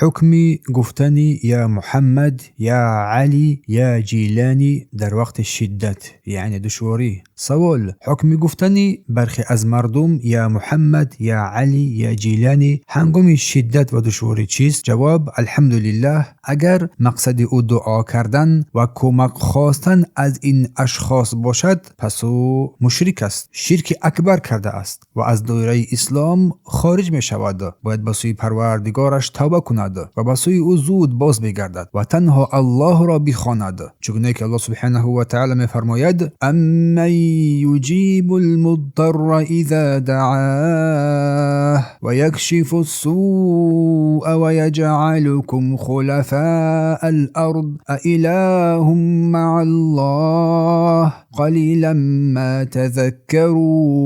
حکمی گفتنی یا محمد یا علی یا جیلانی در وقت شدت یعنی دشواری. سوال: حکمی گفتنی برخی از مردم یا محمد یا علی یا جیلانی هنگام شدت و دشواری چیست؟ جواب: الحمدلله. اگر مقصد او دعا کردن و کمک خواستن از این اشخاص باشد پس او مشرک است، شرک اکبر کرده است و از دایره اسلام خارج می شود. باید به سوی پروردگارش توبه کند و به سوی او زود باز بگردد و تنها الله را بخواند، چگونه که الله سبحانه و تعالی می فرماید: امن یجیب المضطر اذا دعاه و یکشف السوء و یجعلکم خلفاء الارض اإله مع الله قلیلا ما تذکرون.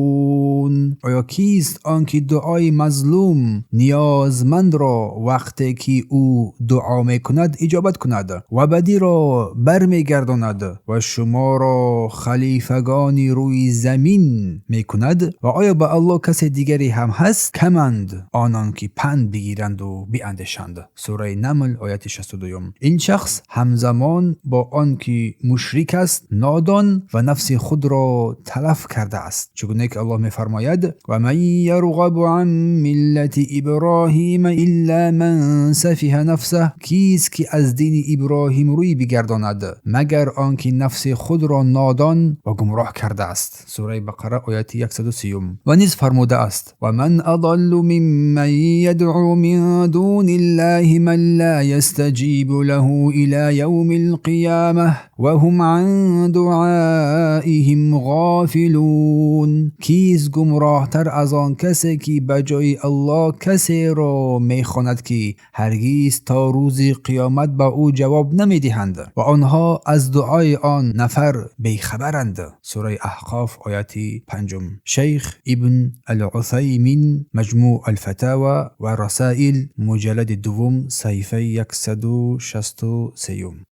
آیا کیست آنکه دعای مظلوم نیازمند را وقتی که او دعا میکند اجابت کند و بدی را برمیگرداند و شما را خلیفگانی روی زمین میکند؟ و آیا به الله کسی دیگری هم هست؟ کمند آنان که پند بگیرند و بیاندیشند. سوره نمل آیت 62. این شخص همزمان با آنکه مشرک است نادان و نفس خود را تلف کرده است، چگونه که الله میفرماید: و من یرغب عن ملت ابراهیم الا من سفه نفسه. کیست که از دین ابراهیم روی بگرداند مگر آنکه نفس خود را نادان و گمراه کرده است. سوره بقره آیت 130. و نیز فرموده است: و من اضل ممن یدعو من دون الله من لا یستجیب له الى یوم القیامه و هم عن دعائهم غافلون. کیست گمراه تر از آن کسی که بجای الله کسی را میخواند که هرگیز تا روز قیامت به او جواب نمیدهند و آنها از دعای آن نفر بیخبرند. سوره احقاف آیت 5. شیخ ابن العثیمین مجموع الفتاوی و رسائل مجلد 2 صفحه 163.